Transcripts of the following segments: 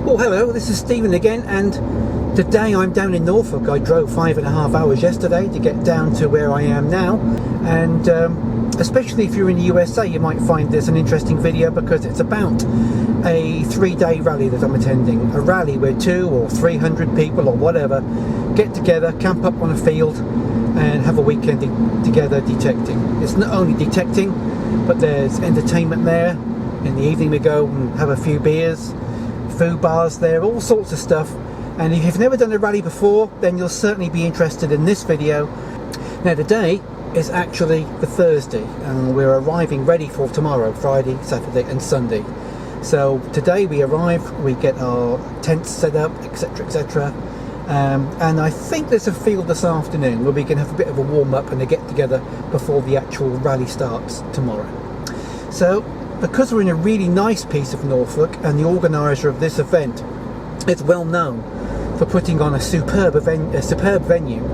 Oh, hello, this is Stephen again, and today I'm down in Norfolk. I drove 5.5 hours yesterday to get down to where I am now, and especially if you're in the USA, you might find this an interesting video because it's about a 3-day rally that I'm attending. A rally where 200 or 300 people or whatever get together, camp up on a field and have a weekend together detecting. It's not only detecting, but there's entertainment there. In the evening we go and have a few beers, food bars there, all sorts of stuff. And if you've never done a rally before, then you'll certainly be interested in this video. Now today is actually the Thursday, and we're arriving ready for tomorrow, Friday, Saturday and Sunday. So today we arrive, we get our tents set up, etc, etc, and I think there's a field this afternoon where we can have a bit of a warm-up and a get-together before the actual rally starts tomorrow. So because we're in a really nice piece of Norfolk, and the organiser of this event is well known for putting on a superb venue,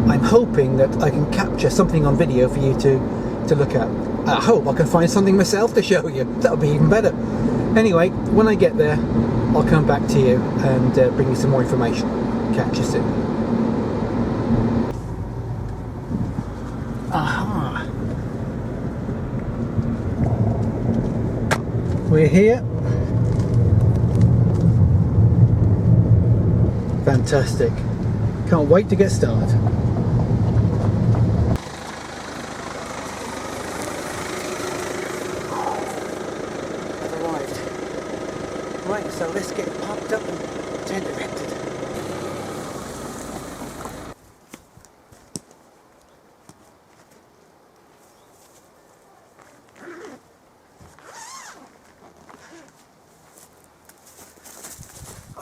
I'm hoping that I can capture something on video for you to look at. I hope I can find something myself to show you. That'll be even better. Anyway, when I get there, I'll come back to you and bring you some more information. Catch you soon. Aha! We're here. Fantastic. Can't wait to get started. I've arrived. Right, so let's get parked up and tent erected.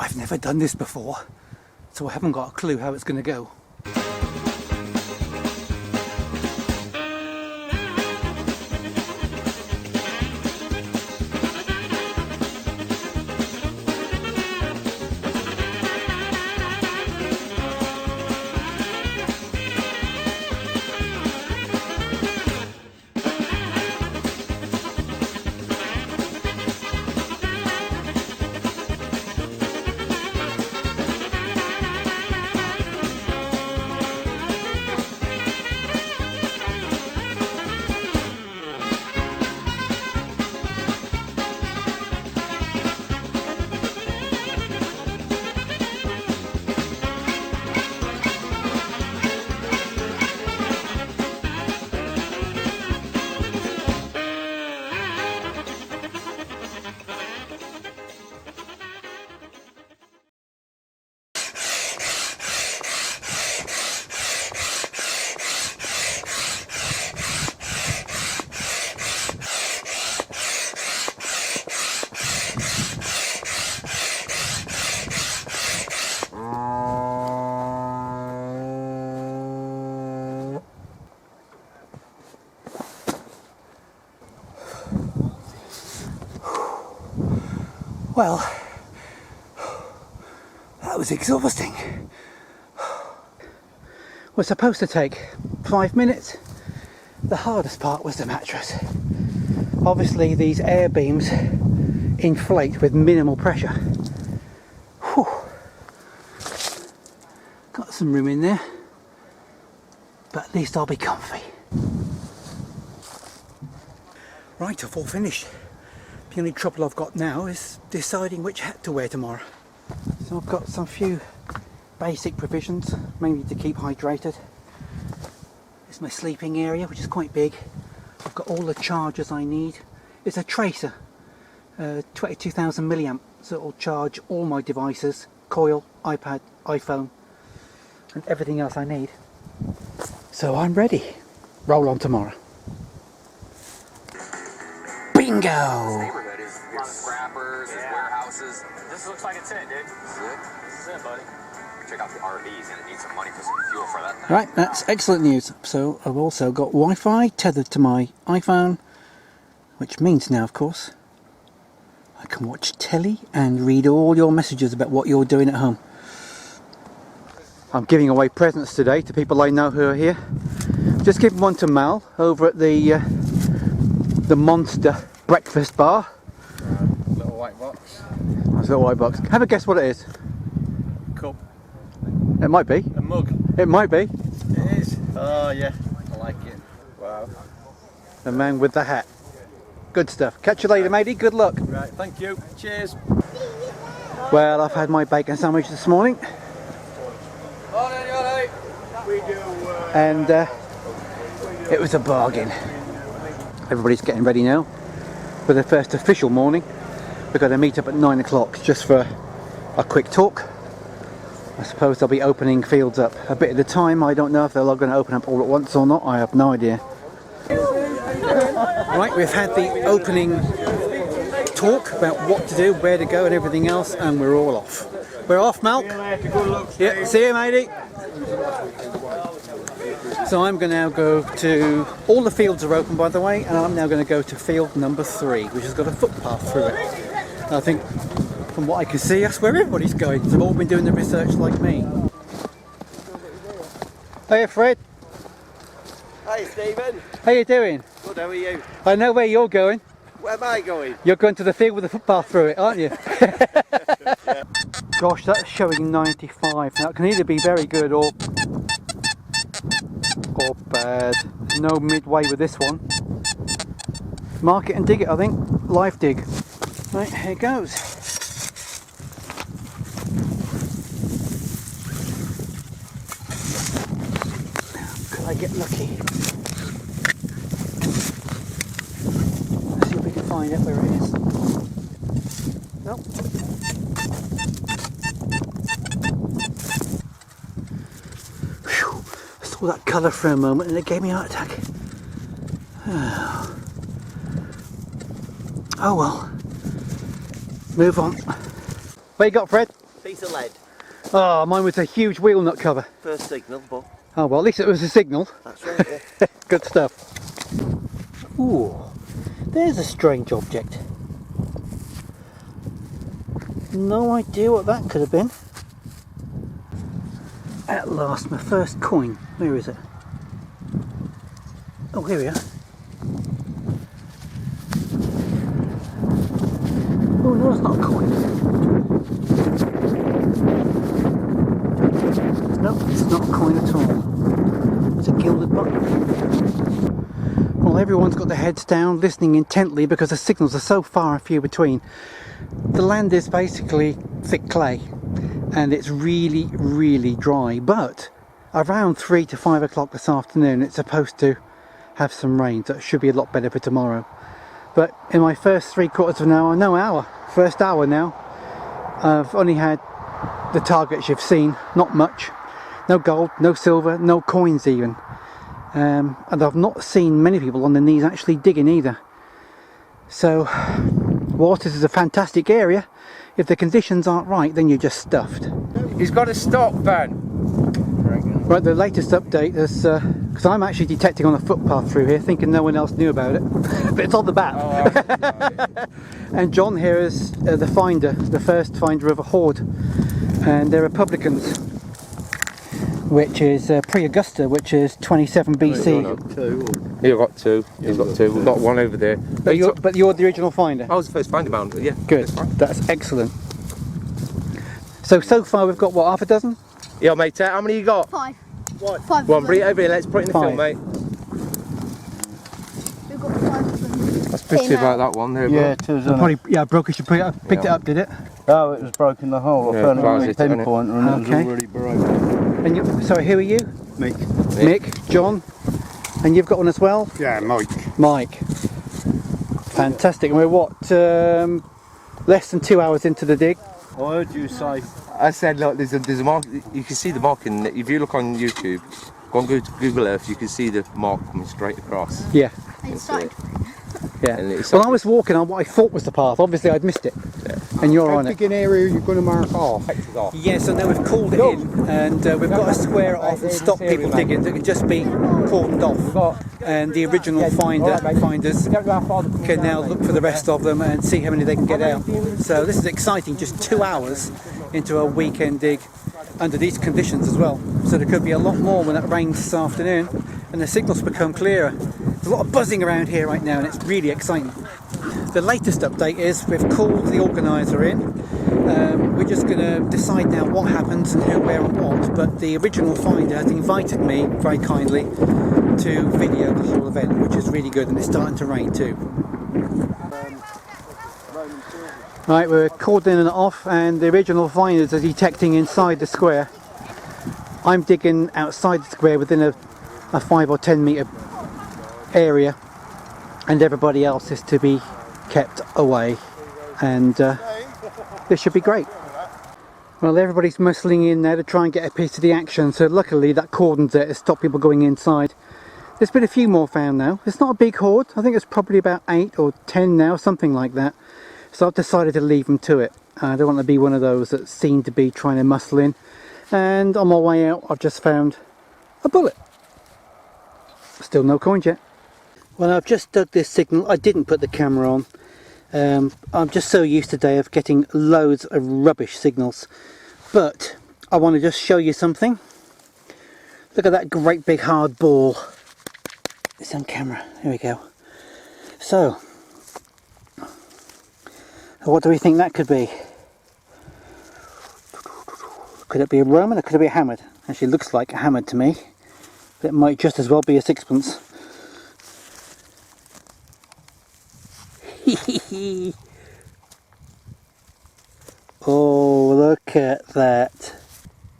I've never done this before, so I haven't got a clue how it's going to go. Well, that was exhausting. We're supposed to take 5 minutes. The hardest part was the mattress. Obviously these air beams inflate with minimal pressure. Whew. Got some room in there, but at least I'll be comfy. Right, I've all finished. The only trouble I've got now is deciding which hat to wear tomorrow. So I've got some few basic provisions, mainly to keep hydrated. This is my sleeping area, which is quite big. I've got all the chargers I need. It's a tracer, 22,000 milliamp, so it'll charge all my devices, coil, iPad, iPhone, and everything else I need. So I'm ready. Roll on tomorrow. Bingo! This neighborhood is a lot of scrappers, there's warehouses. This looks like it's it, dude. This is it? This is it, buddy. Check out the RVs, and need some money for some fuel for that thing. Right, that's excellent news. So I've also got Wi-Fi tethered to my iPhone, which means now, of course, I can watch telly and read all your messages about what you're doing at home. I'm giving away presents today to people I know who are here. Just given one to Mal over at the Monster breakfast bar. Little white box. It's a little white box. Have a guess what it is. Cup. It might be. A mug. It might be. It is. Oh yeah, I like it. Wow. The man with the hat. Good stuff. Catch you later, matey. Good luck. Right, thank you. Cheers. Well, I've had my bacon sandwich this morning. And it was a bargain. Everybody's getting ready now for the first official morning. We're going to meet up at 9 o'clock just for a quick talk. I suppose they'll be opening fields up a bit at a time. I don't know if they're all going to open up all at once or not. I have no idea. Right, we've had the opening talk about what to do, where to go and everything else, and we're all off. We're off, Malk. Yeah, see you, matey. So I'm going to now go to, all the fields are open by the way, and I'm now going to go to field number 3, which has got a footpath through it. And I think, from what I can see, that's where everybody's going. They've all been doing the research like me. Hey Fred. Hi Stephen. How you doing? Good, how are you? I know where you're going. Where am I going? You're going to the field with a footpath through it, aren't you? Gosh, that's showing 95. Now it can either be very good or bad. No midway with this one. Mark it and dig it, I think. Live dig. Right, here goes. Could I get lucky? Let's see if we can find out where it is. Nope. Whew. I saw that colour for a moment and it gave me a heart attack. Oh well. Move on. What you got, Fred? Piece of lead. Oh, mine was a huge wheel nut cover. First signal, but Oh well, at least it was a signal. that's right, yeah. Good stuff. Ooh, there's a strange object. No idea what that could have been. At last, my first coin. Where is it? Oh, here we are. Oh no, it's not a coin. No, it's not a coin at all. It's a gilded button. Well, everyone's got their heads down, listening intently because the signals are so far and few between. The land is basically thick clay and it's really, really dry, but around 3 to 5 o'clock this afternoon it's supposed to have some rain, so it should be a lot better for tomorrow. But in my first 3/4 of an hour, no hour, first hour now, I've only had the targets you've seen, not much. No gold, no silver, no coins even. And I've not seen many people on their knees actually digging either. So, whilst this is a fantastic area, if the conditions aren't right, then you're just stuffed. He's got to stop, Ben. Right, the latest update is, because I'm actually detecting on a footpath through here, thinking no one else knew about it, but it's on the map. Oh, And John here is the finder, the first finder of a hoard, and they're Republicans, which is pre-Augusta, which is 27 BC. You've got two. He's got two. We've got one over there. But you're the original finder. I was the first finder bound, yeah. Good, that's excellent. So far we've got what, half a dozen? Yeah, mate, how many you got? 5. What? 5. One, bring it over here, let's put it in the 5. film, mate. We've got 5 of them. That's pity about that one there, Yeah, bro. it was Probably, yeah, broke as you picked it up, did it? Oh, it was broken the hole. I Yeah, found it on closed the it, pinpointer and it Okay. was already broken. And you, sorry, who are you? Mick. Mick, John, and you've got one as well? Yeah, Mike. Mike. Fantastic. And we're what, less than 2 hours into the dig? I heard you say. I said, look, there's a mark, you can see the mark in, if you look on YouTube, go on Google Earth, you can see the mark coming straight across. Yeah. It's started. Yeah. And it's Well, I was walking on what I thought was the path. Obviously, I'd missed it. And you're on it. Big an area you're going to mark off. Yeah, so now we've called it in, and we've got to square it off and stop people digging. It can just be cordoned off. And the original finders can now look for the rest of them and see how many they can get out. So this is exciting, just 2 hours into a weekend dig under these conditions as well. So there could be a lot more when it rains this afternoon and the signals become clearer. There's a lot of buzzing around here right now and it's really exciting. The latest update is we've called the organiser in. We're just going to decide now what happens and who, where and what, but the original finder has invited me very kindly to video the whole event, which is really good, and it's starting to rain too. Right, we're cordoning it off, and the original finders are detecting inside the square. I'm digging outside the square within a 5 or 10 metre area, and everybody else is to be kept away, and this should be great. Well, everybody's muscling in there to try and get a piece of the action, so luckily that cordon's there to stop people going inside. There's been a few more found now. It's not a big hoard. I think it's probably about 8 or 10 now, something like that. So I've decided to leave them to it. I don't want to be one of those that seem to be trying to muscle in. And on my way out, I've just found a bullet. Still no coins yet. Well, I've just dug this signal. I didn't put the camera on. I'm just so used today of getting loads of rubbish signals. But I want to just show you something. Look at that great big hard ball. It's on camera. Here we go. So, what do we think that could be? Could it be a Roman or could it be a hammered? Actually, it looks like a hammered to me. But it might just as well be a sixpence. Oh, look at that.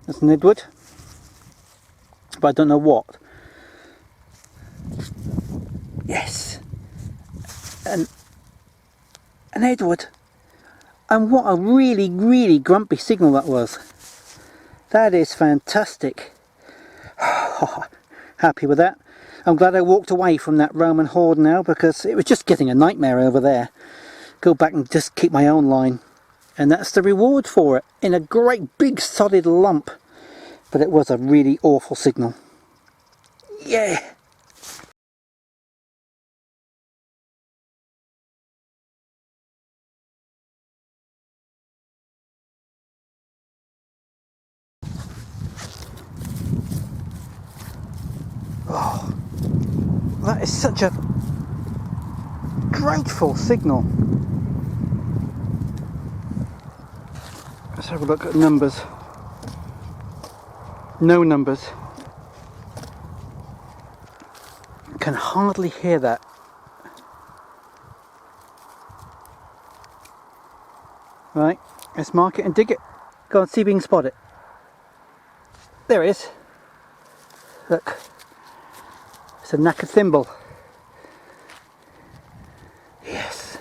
That's an Edward. But I don't know what. Yes. An Edward. And what a really, really grumpy signal that was. That is fantastic. Happy with that. I'm glad I walked away from that Roman hoard now, because it was just getting a nightmare over there. Go back and just keep my own line. And that's the reward for it, in a great big solid lump. But it was a really awful signal. Yeah. Oh, that is such a dreadful signal. Let's have a look at numbers. No numbers. Can hardly hear that. Right, let's mark it and dig it. Go and see if we can spot it. There it is. Look. It's a knackered thimble. Yes.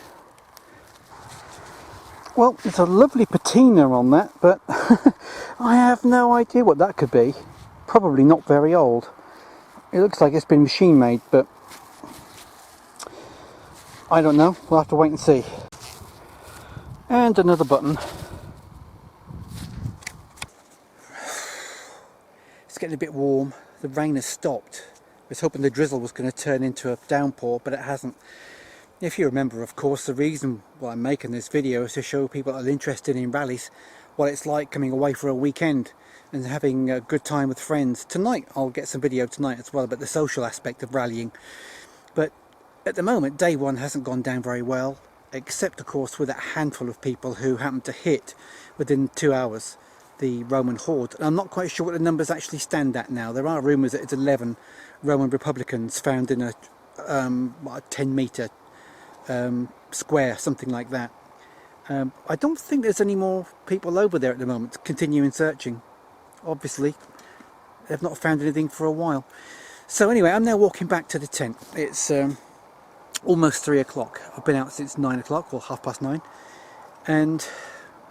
Well, there's a lovely patina on that, but I have no idea what that could be. Probably not very old. It looks like it's been machine made, but I don't know. We'll have to wait and see. And another button. It's getting a bit warm. The rain has stopped. I was hoping the drizzle was going to turn into a downpour, but it hasn't. If you remember, of course, the reason why I'm making this video is to show people that are interested in rallies what it's like coming away for a weekend and having a good time with friends. Tonight, I'll get some video tonight as well about the social aspect of rallying. But at the moment, day one hasn't gone down very well, except of course with a handful of people who happened to hit within 2 hours the Roman hoard. And I'm not quite sure what the numbers actually stand at now. There are rumours that it's 11 Roman Republicans found in a 10 metre square, something like that. I don't think there's any more people over there at the moment continuing searching. Obviously they've not found anything for a while. So anyway, I'm now walking back to the tent. It's almost 3 o'clock. I've been out since 9 o'clock, or 9:30, and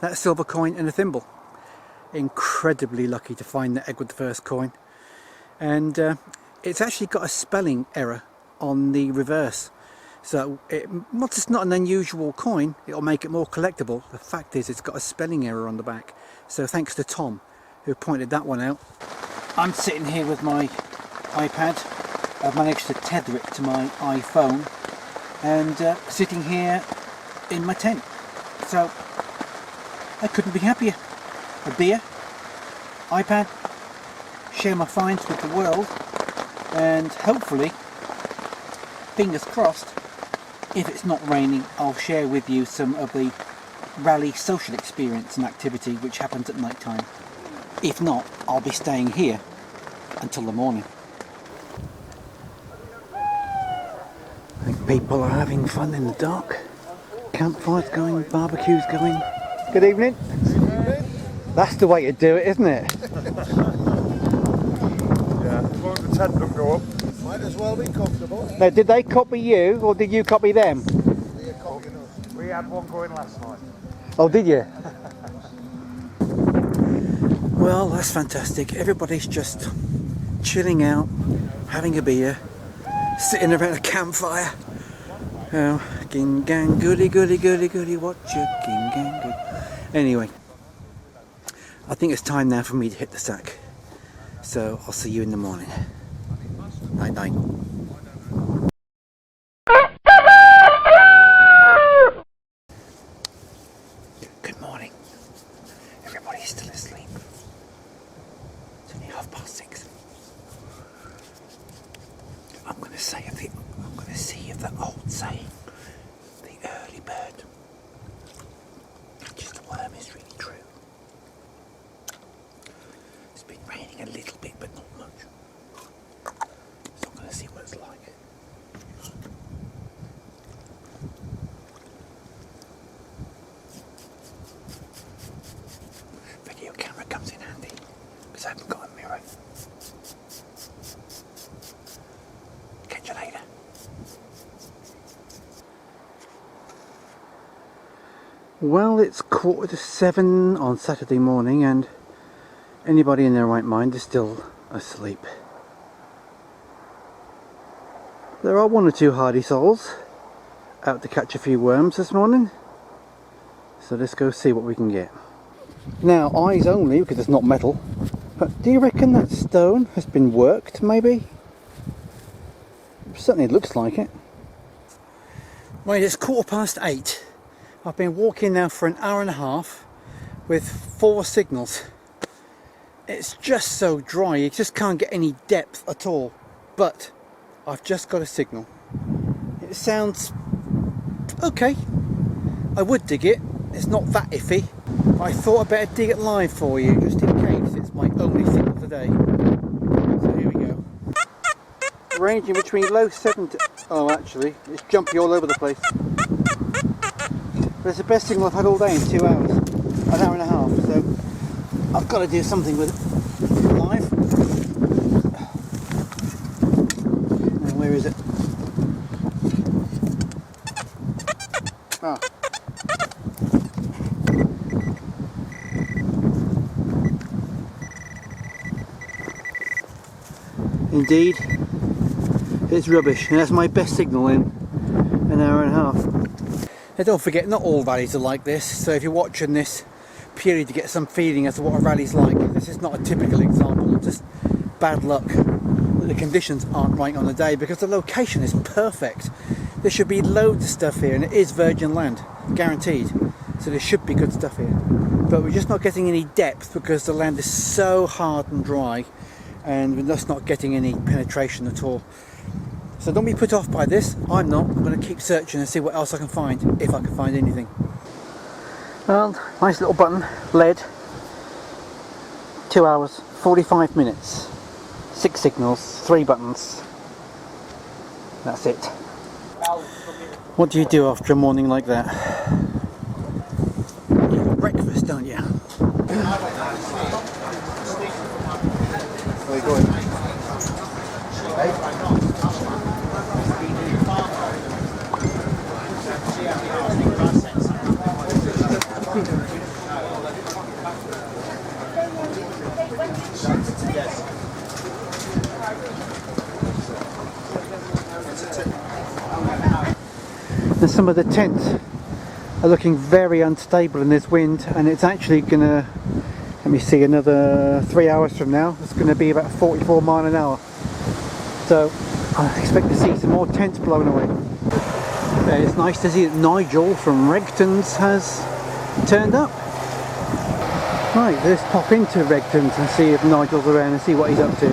that silver coin and a thimble. Incredibly lucky to find that Edward I coin, and it's actually got a spelling error on the reverse. So once it's not an unusual coin, it'll make it more collectible. The fact is, it's got a spelling error on the back. So thanks to Tom, who pointed that one out. I'm sitting here with my iPad. I've managed to tether it to my iPhone, and sitting here in my tent. So I couldn't be happier. A beer, iPad, share my finds with the world, and hopefully, fingers crossed, if it's not raining, I'll share with you some of the rally social experience and activity which happens at night time. If not, I'll be staying here until the morning. I think people are having fun in the dark. Campfires going, barbecues going. Good evening. That's the way to do it, isn't it? Yeah, as long as the tent don't go up. Might as well be comfortable. Now, did they copy you or did you copy them? They're copying us. We had one going last night. Oh, did you? Well, that's fantastic. Everybody's just chilling out, having a beer, sitting around a campfire. Oh, ging gang goody goody goody goody, watch your ging gang good. Anyway, I think it's time now for me to hit the sack. So I'll see you in the morning. Night night. Good morning. Everybody's still asleep. It's only 6:30. I'm going to see if the old saying, the early bird catches the worm, is really true. It's been raining a little bit, but not much. So I'm going to see what it's like. Video camera comes in handy because I haven't got a mirror. Catch you later. Well, it's 6:45 on Saturday morning and anybody in their right mind is still asleep. There are one or two hardy souls out to catch a few worms this morning, so let's go see what we can get. Now, eyes only because it's not metal, but do you reckon that stone has been worked maybe? Certainly looks like it. Right, it's 8:15. I've been walking now for an hour and a half with 4 signals. It's just so dry, you just can't get any depth at all. But I've just got a signal. It sounds okay. I would dig it. It's not that iffy. I thought I'd better dig it live for you, just in case it's my only signal today. So here we go. Ranging between low 70. Oh, actually, it's jumpy all over the place. But it's the best signal I've had all day in 2 hours. An hour and a half, so I've got to do something with it live. Now, where is it? Ah. Indeed, it's rubbish, and that's my best signal in an hour and a half. Now don't forget, not all rallies are like this, so if you're watching this purely to get some feeling as to what a rally's like, this is not a typical example, it's just bad luck that the conditions aren't right on the day, because the location is perfect. There should be loads of stuff here, and it is virgin land, guaranteed, so there should be good stuff here. But we're just not getting any depth because the land is so hard and dry, and we're just not getting any penetration at all. So don't be put off by this. I'm not. I'm going to keep searching and see what else I can find, if I can find anything. Well, nice little button, lead. 2 hours, 45 minutes, 6 signals, 3 buttons. That's it. What do you do after a morning like that? You have breakfast, don't you? Where are you going? And some of the tents are looking very unstable in this wind, and it's actually gonna, let me see, another 3 hours from now it's gonna be about 44 miles an hour. So I expect to see some more tents blown away. It's nice to see that Nigel from Regton's has turned up. Right, let's pop into Regton's and see if Nigel's around and see what he's up to.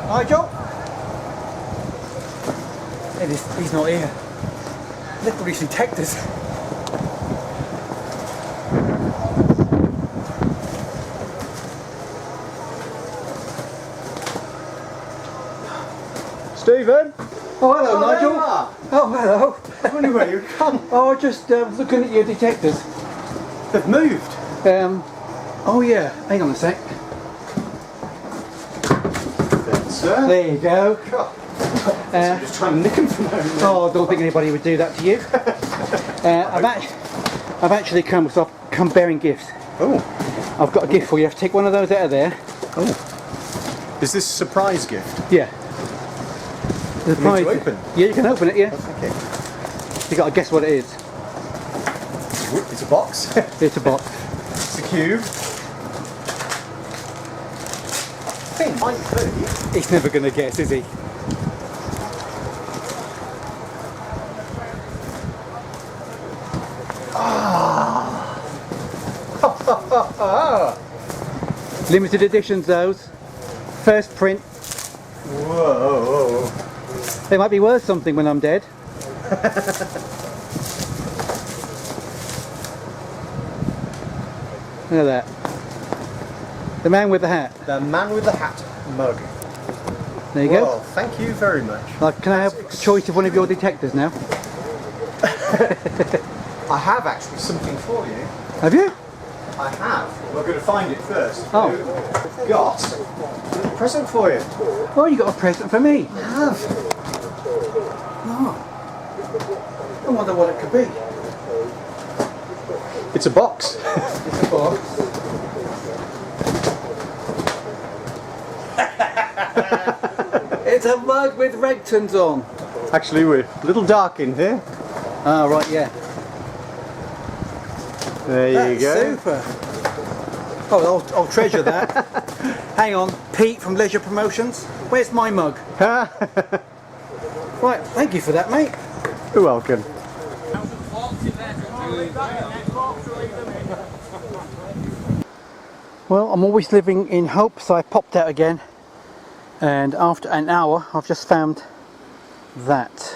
Nigel? He's not here. Look at these detectors. Stephen? Oh, hello, Nigel. there you are. Oh, hello. I was wondering where you'd come. Oh, just looking at your detectors. They've moved. Oh yeah, hang on a sec. There, sir. There you go. I'm just trying to nick them from home. Oh, I don't think anybody would do that to you. I've actually come bearing gifts. Oh. I've got a gift for you. Take one of those out of there. Oh. Is this a surprise gift? Yeah. The For me to open? Yeah, you can open it, yeah. Okay. You got to guess what it is. It's a box. It's a box. It's a cube. I think it might be. He's never going to guess, is he? Limited editions, those. First print. Whoa. They might be worth something when I'm dead. Look at that. The man with the hat. The man with the hat mug. There you Well, thank you very much. go. Like, can I have a choice of one of your detectors now? I have actually something for you. Have you? I have. We're going to find it first. Oh. I've got a little present for you. Oh, you got a present for me. I have. Oh. I wonder what it could be. It's a box. It's a box. It's a mug with Regtons on. Actually, we're a little dark in here. Ah, right, yeah. There you go. Super. Oh, I'll treasure that. Hang on, Pete from Leisure Promotions. Where's my mug? Right, thank you for that, mate. You're welcome. Well, I'm always living in hope, so I popped out again. And after an hour, I've just found that.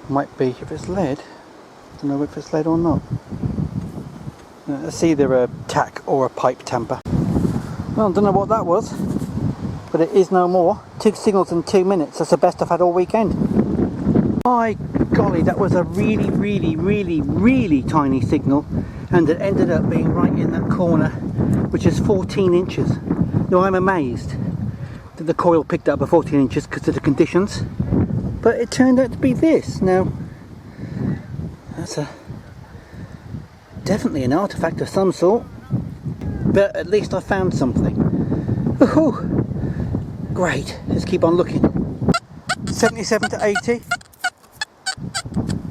Might be, if it's lead. I don't know if it's lead or not. It's either a tack or a pipe tamper. Well, I don't know what that was, but it is no more. 2 signals in 2 minutes. That's the best I've had all weekend. My golly, that was a really, really, really, really tiny signal, and it ended up being right in that corner, which is 14 inches. Now, I'm amazed that the coil picked up at 14 inches because of the conditions, but it turned out to be this. Now, that's definitely an artifact of some sort, but at least I found something. Woohoo! Great, let's keep on looking. 77 to 80.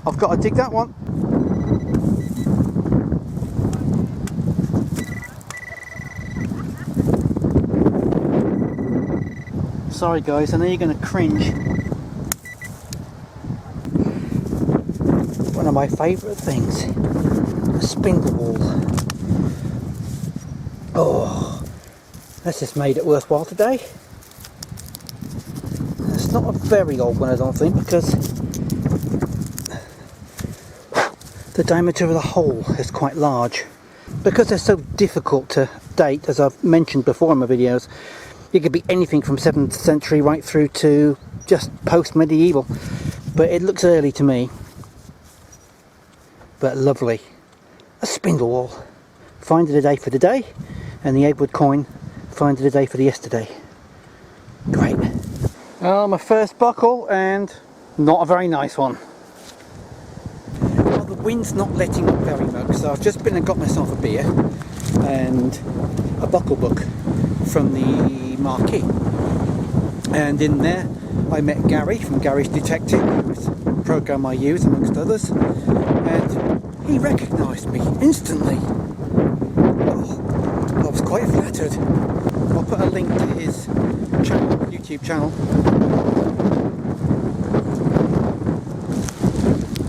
I've got to dig that one. Sorry guys, I know you're going to cringe. One of my favourite things, a spindle wall. Oh, that's just made it worthwhile today. It's not a very old one, I don't think, because the diameter of the hole is quite large. Because they're so difficult to date, as I've mentioned before in my videos, it could be anything from 7th century right through to just post-medieval. But it looks early to me. But lovely. A spindle wall. Find it a day for the day, and the Edward coin, find it a day for the yesterday. Great. My first buckle, and not a very nice one. Well, the wind's not letting up very much, so I've just been and got myself a beer and a buckle book from the marquee. And in there I met Gary from Gary's Detecting, the program I use amongst others, and he recognised me instantly. Oh, I was quite flattered. I'll put a link to his channel, YouTube channel.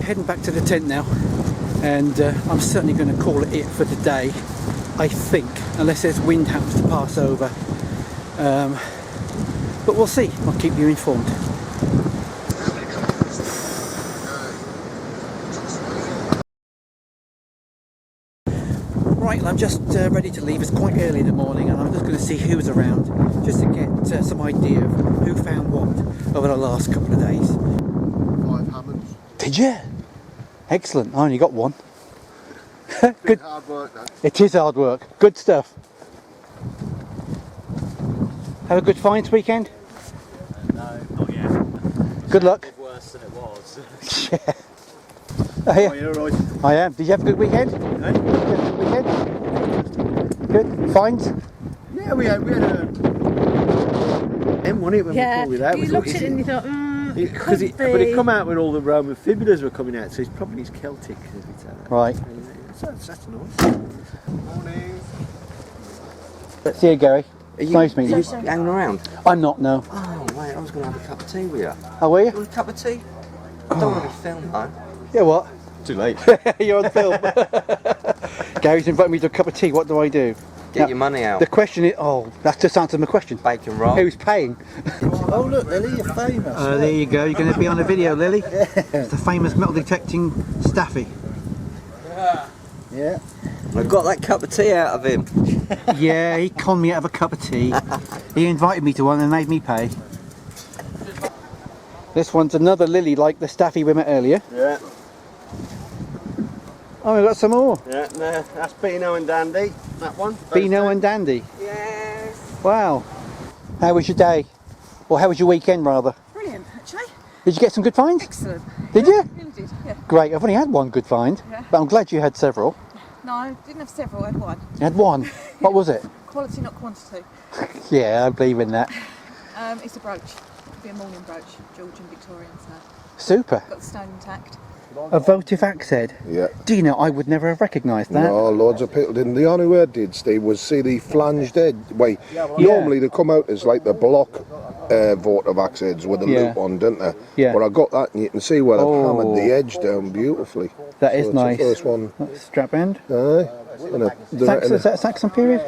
Heading back to the tent now, and I'm certainly going to call it for today, I think, unless there's wind happens to pass over. But we'll see. I'll keep you informed. Right, well, I'm just ready to leave. It's quite early in the morning, and I'm just going to see who's around, just to get some idea of who found what over the last couple of days. 5 Hammonds. Did you? Excellent. I only got one. Good. Hard work, that. It is hard work. Good stuff. Have a good finds weekend? No, not yet. Good luck. Worse than it was. Yeah. Oh, yeah. Oh, you're right. I am. Did you have a good weekend? Did you have a good weekend? Good. Finds? Yeah, we had a M1 it when Yeah, we that. you looked at it and you thought, Because it but it come out when all the Roman fibulars were coming out, so it's probably Celtic. Right. So that's nice. Morning. See you, Gary. Nice meeting you. hanging around? I'm not, no. Oh, mate, I was going to have a cup of tea with you. How were you? Want a cup of tea? I don't want to be filmed, though. Yeah, what? Too late. You're on film. Gary's invited me to a cup of tea. What do I do? Get your money out. The question is, oh, that's just answered my question. Bacon roll. Who's paying? Oh look, Lily, you're famous. There you go. You're going to be on a video, Lily. It's the famous metal detecting staffy. Yeah. I got that cup of tea out of him. Yeah, he conned me out of a cup of tea. He invited me to one and made me pay. This one's another Lily like the staffy we met earlier. Yeah. Oh, we've got some more. Yeah, no, that's Beano and Dandy, that one. Beano and Dandy. yes. Wow. How was your day? Or how was your weekend, rather? Brilliant, actually. Did you get some good finds? Excellent. Did you? Really did, yeah. Great. I've only had one good find, Yeah. but I'm glad you had several. No, I didn't have several, I had one. You had one. What was it? Quality, not quantity. Yeah, I believe in that. It's a brooch. It'll be a morning brooch, Georgian Victorian, so Super. got the stone intact. A votive axe head. Yeah. Do you know, I would never have recognised that. No, loads of people didn't. The only way I did, Steve, was see the flanged edge. Wait, normally they come out as like the block votive axe heads with a Yeah. loop on, didn't they? Yeah. But I got that, and you can see where they've Oh. hammered the edge down beautifully. That is So it's nice. The first one. That's strap end. Aye. Is that Saxon period?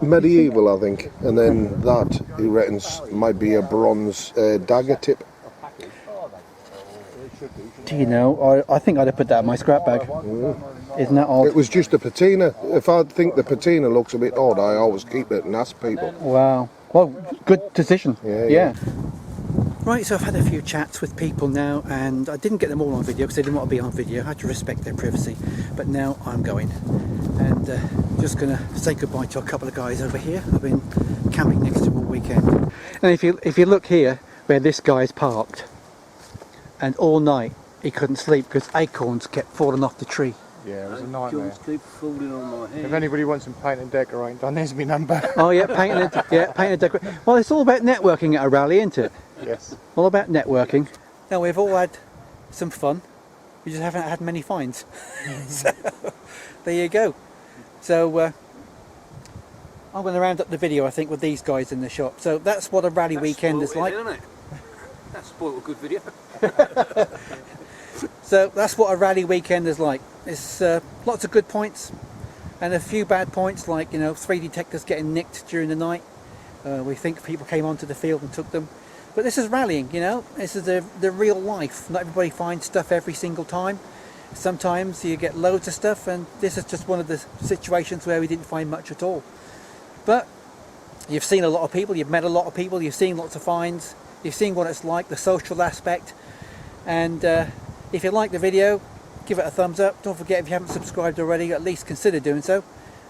Medieval, I think, and then that he reckons might be a bronze dagger tip. Do you know, I think I'd have put that in my scrap bag. Isn't that odd? It was just a patina. If I think the patina looks a bit odd, I always keep it and ask people. Wow. Well, good decision. Yeah. Right, so I've had a few chats with people now, and I didn't get them all on video because they didn't want to be on video. I had to respect their privacy. But now I'm going, and just going to say goodbye to a couple of guys over here. I've been camping next to them all weekend. And if you look here, where this guy's parked, and all night he couldn't sleep because acorns kept falling off the tree. Yeah, it was a nightmare. Keep falling on my head. If anybody wants some paint and decorate done, there's my number. Oh yeah, painting and decorating. Well, it's all about networking at a rally, isn't it? Yes. All about networking. Now we've all had some fun. We just haven't had many finds. So there you go. So I'm going to round up the video, I think, with these guys in the shop. So that's what a rally weekend is like. Isn't it? That's spoiled a good video. So that's what a rally weekend is like. It's lots of good points and a few bad points, like, you know, 3 detectors getting nicked during the night. We think people came onto the field and took them. But this is rallying, you know. This is the real life. Not everybody finds stuff every single time. Sometimes you get loads of stuff, and this is just one of the situations where we didn't find much at all. But you've seen a lot of people, you've met a lot of people, you've seen lots of finds, you've seen what it's like, the social aspect. And if you like the video, give it a thumbs up. Don't forget, if you haven't subscribed already, at least consider doing so.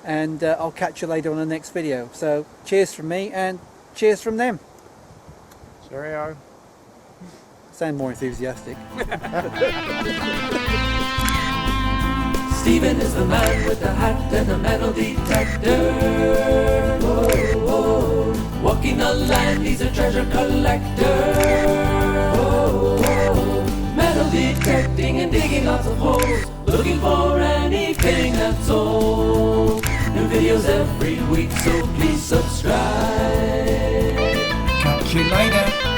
And I'll catch you later on the next video. So cheers from me and cheers from them. Cheerio. Sound more enthusiastic. Steven is the man with the hat and the metal detector. Whoa, whoa. Walking the land, he's a treasure collector. Whoa, whoa. Metal detecting and digging lots of holes, looking for anything that's old. New videos every week, so please subscribe. Catch you later.